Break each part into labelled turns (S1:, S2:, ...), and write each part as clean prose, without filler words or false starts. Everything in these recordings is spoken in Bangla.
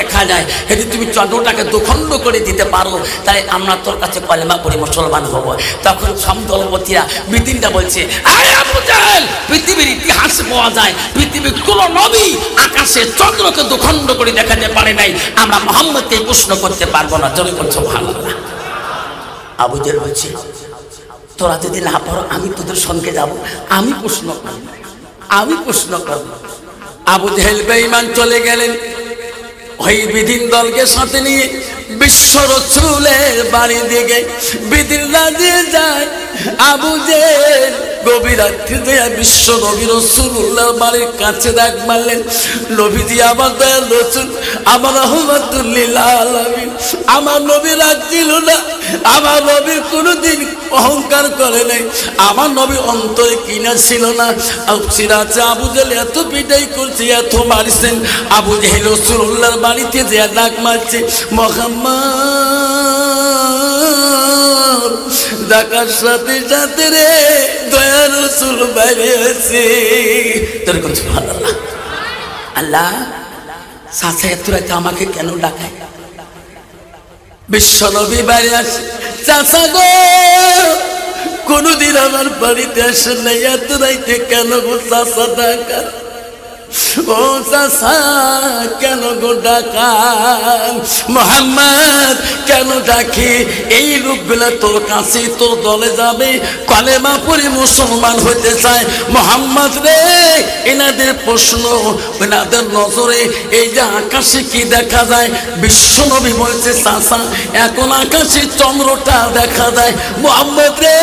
S1: দেখা যায়, যদি তুমি চন্দ্রটাকে দুখণ্ড করে দিতে পারো তাহলে আমরা তোর কাছে কলেমা পড়ে মুসলমান হব। তখন সমদলপতিরা বিতিনটা বলছে, আরে আবু জাহেল, পৃথিবীর ইতিহাসে পাওয়া যায় পৃথিবীর কোন নবী আকাশে চন্দ্রকে দুখণ্ড করে দেখাতে পারে নাই, আমরা মুহাম্মদকে প্রশ্ন করতে পারবো না। জোরে বলছো সুবহানাল্লাহ। আবু জাহেল বলছে, তোরা যদি না পারো আমি তোদের সঙ্গে যাব, আমি প্রশ্ন করব। আবু জাহেল বেঈমান চলে গেলেন ওই বিদিন দলকে সাথে নিয়ে বিশ্ব রাসূলের বাড়ি দিকে। বিদিন দিয়ে যায় আবু জাহেল গভীর রাত্রে দেয়া বিশ্ব নবী রাসূলুল্লাহর বাড়ির কাছে ডাক মারলেন, নবীজি আমার দয়াল রাসূল, আমার রহমাতুল লিল আলামিন, আমার নবী রাগ ছিল না, আমার নবীর কোনোদিন অহংকার করে নাই, আমার নবী অন্তরে কিনা ছিল না। সিরাজে আবু জাহেল এত পিটাই করছে, এত মারছেন, আবু জাহেল রাসূলুল্লাহর বাড়িতে যে ডাক মারছে, মুহাম্মদ, ডাকার সাথে সাথে রে দয়া রাসূল বাইরে আছে। তোর কোন সুবহানাল্লাহ। আল্লাহ সাথে এত রাতে আমাকে কেন ডাকায়? বিশ্ব নবী বাইরে আসে, চাচা গো কোনদিন আমার বাড়িতে আসেন নাই, এত রাইতে কেন গো চাচা ডাকা? ও চাচা কেন গো ডাকান? মুহাম্মদ কেন ডাকি? এই লোকগুলা তোর কাছে তোর দলে যাবে, কলেমা পড়ে মুসলমান হইতে চায়। মুহাম্মদ রে, এনাদের প্রশ্ন, এনাদের নজরে এই যে আকাশে কি দেখা যায়? বিশ্ব নবী বলছে, চাচা এখন আকাশে চন্দ্রটা দেখা যায়। মুহাম্মদ রে,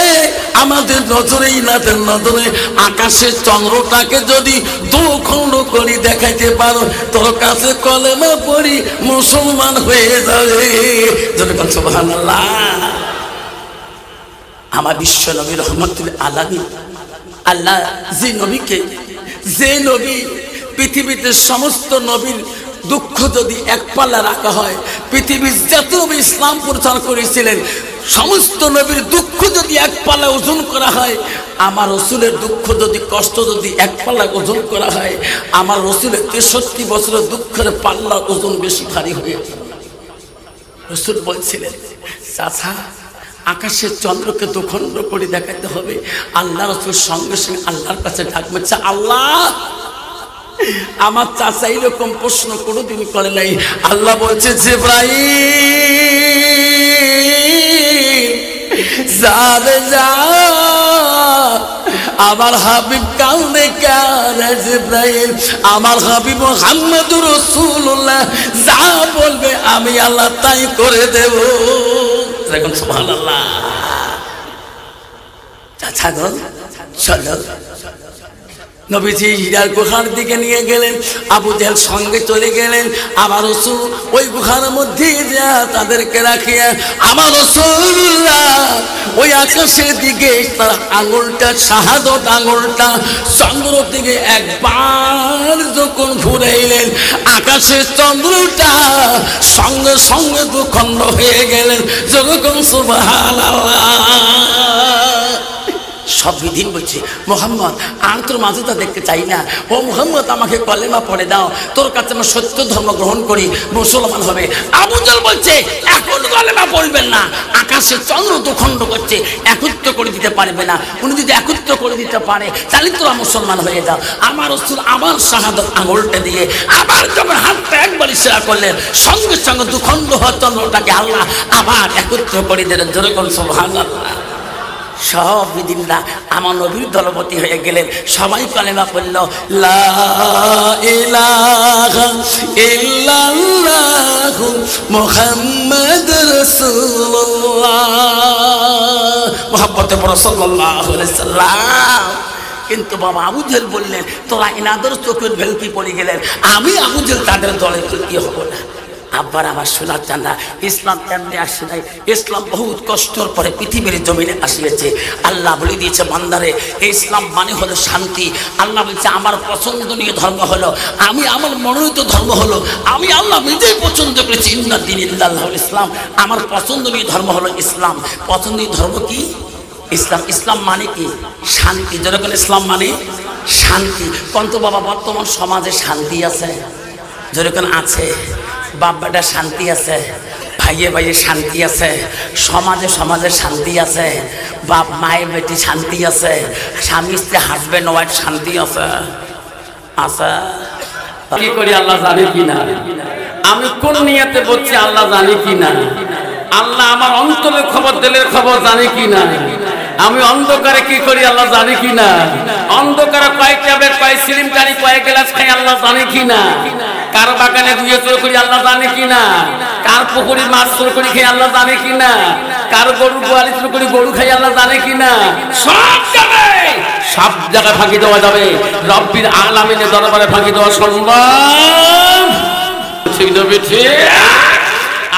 S1: আমাদের নজরে, এনাদের নজরে আকাশের চন্দ্রটাকে যদি দুখণ্ড করি দেখাইতে পারো, তোর কাছে কলেমা পড়ি মুসলমান হয়ে যাবে। সুবহানাল্লাহ। আমার বিশ্ব নবী রহমাতুল আলামিন, আল্লাহ যে নবী পৃথিবীতে সমস্ত নবীর দুঃখ যদি এক পাল্লা রাখা হয়, পৃথিবীর যত নবী ইসলাম প্রচার করেছিলেন সমস্ত নবীর দুঃখ যদি এক পাল্লা ওজন করা হয়, আমার রাসূলের দুঃখ যদি, কষ্ট যদি এক পাল্লা ওজন করা হয়, আমার রাসূলের 63 বছরের দুঃখের পাল্লা ওজন বেশি ভারী হয়ে যায়। রাসূল বলছিলেন, চাচা আকাশের চন্দ্রকে দুখণ্ড করে দেখাতে হবে। আল্লাহ রাসূল সঙ্গে সঙ্গে আল্লাহর কাছে ডাক মারছে, আল্লাহ আমার চাচা এরকম প্রশ্ন কোনোদিন করে নাই। আল্লাহ বলছে, জিবরাইল যা, আমার হাবিব কাউনে কানে, জিবরাইল আমার হাবিব মুহাম্মদুর রাসূলুল্লাহ যা বলবে আমি আল্লাহ তাই করে দেব। দেখুন সুবহানাল্লাহ। চাচা গো চলো। নবীজি হীরার গুহার দিকে নিয়ে গেলেন, আবু জাহেল সঙ্গে চলে গেলেন। আমার রাসূল ওই গুহার মধ্যে যা তাদেরকে রাখিয়া আমার রাসূলুল্লাহ ওই আকাশের দিকে তার আঙুলটা, শাহাদত আঙুলটা চন্দ্র থেকে একবার যখন ঘুরাইলেন, আকাশের চন্দ্রটা সঙ্গে সঙ্গে দুখণ্ড হয়ে গেলেন। যখন সুবহানাল্লাহ। সব বিধিন বলছে, মোহাম্মদ আমি তোর মাঝেটা দেখতে চাই না, ও মোহাম্মদ আমাকে কলেমা পড়ে দাও, তোর কাছে আমার সত্য ধর্ম গ্রহণ করি, মুসলমান হবে। আবু জাহেল বলছে, এখন কলেমা পড়বেন না, আকাশের চন্দ্র দুখণ্ড করছে, একত্র করে দিতে পারবে না। উনি যদি একত্র করে দিতে পারে তাহলে তোরা মুসলমান হয়ে যাও। আমার রাসূল আমার শাহাদত আঙুলটা দিয়ে আবার যখন হাতটা একবার ইশারা করলেন, সঙ্গে সঙ্গে দুখণ্ড হওয়া চন্দ্রটাকে আল্লাহ আবার একত্র করে দিলেন। জোরে বলুন সুবহানাল্লাহ। সব বিদিনরা আমার নবীর দলপতি হয়ে গেলেন, সবাই কলেমা পড়ল, লা ইলাহা ইল্লাল্লাহু মুহাম্মাদুর রাসূলুল্লাহ, মুহাম্মদে সাল্লাল্লাহু আলাইহি সাল্লাম। কিন্তু বাবা আবু জাহেল বললেন, তোরা এনাদের চোখের ভেলকি পড়ে গেলেন, আমি আবু জাহেল তাদের দলে কি হব না। আব্বার আমার শোনার চান না, ইসলাম এমনি আসে নাই, ইসলাম বহুত কষ্টর পরে পৃথিবীর জমিনে আসিয়েছে। আল্লাহ বলে দিয়েছে বান্দারে, এই ইসলাম মানে হলো শান্তি। আল্লাহ বলছে আমার পছন্দনীয় ধর্ম হলো, আমি আমার মনোনীত ধর্ম হলো, আমি আল্লাহ নিজেই পছন্দ করেছি, ইন্না দীন ইল্লাল্লাহুল ইসলাম, আমার পছন্দনীয় ধর্ম হলো ইসলাম। পছন্দনীয় ধর্ম কি? ইসলাম। ইসলাম মানে কি? শান্তি। যেরকম ইসলাম মানে শান্তি। কিন্তু বাবা বর্তমান সমাজে শান্তি আছে? যেরকম আছে বাপ বেটা শান্তি আছে, ভাইয়ে ভাইয়ে শান্তি আছে, সমাজে সমাজে শান্তি আছে, বাপ মায়ের বেটি শান্তি আছে, স্বামী স্ত্রী হাজবেন্ড ওয়াইফ শান্তি আছে। আছে কি করি আল্লাহ জানে কিনা? আমি কোন নিয়তে বলছি আল্লাহ জানে কিনা? আল্লাহ আমার অন্তরের খবর দিলের খবর জানে কিনা? আমি অন্ধকারে কি করি আল্লাহ জানে কিনা? অন্ধকারে কয় ট্যাবলেট কয় সিলিম টানি কয় গ্লাস খাই আল্লাহ জানে কিনা? কার বাগানে দুয়ে চোর করি আল্লাহ জানে কিনা? কার পুকুরি মাছ চোর করি খাই আল্লাহ জানে কিনা? কার গরু গোয়ালি চোর করি গরু খাই আল্লাহ জানে কিনা? সব জায়গায় ফাঁকি দেওয়া যাবে, রব্বিল আলামিনের দরবারে ফাঁকি দেওয়া সম্ভব? ঠিক না ঠিক?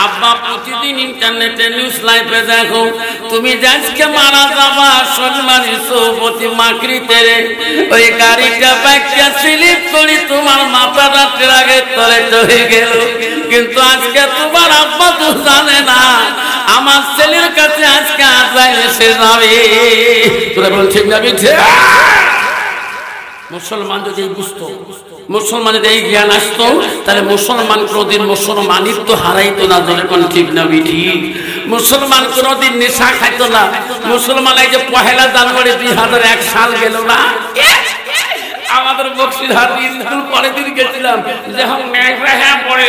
S1: আব্বা প্রতিদিন ইন্টারনেটে নিউজ লাইভে দেখো, তুমি আজকে মারা যাবা সম্মানী সৌপতি মাকড়িতে, ওই গাড়িটা ব্যাগটা স্লিপ করি তোমার মাথা রাতের আগে তলে চলে গেল। কিন্তু আজকে তোমার আব্বা তো জানে না আমার ছেলের কাছে আজকে আজরাইল এসে যাবে। তোরা বল ঠিক না ঠিক? মুসলমান যদি বুঝতো, মুসলমান যদি এই জ্ঞান আসতো, তাহলে মুসলমান কোনদিন মুসলমানিত্ব হারাইতো না। জোরে কোন ঠিক না ঠিক? মুসলমান কোনদিন নেশা খাইতো না। মুসলমান এই যে 1 জানুয়ারি 2001 সাল গেল না, আমাদের বক্সিরহাট স্কুল পরের দিন গেছিলাম, যখন পড়ে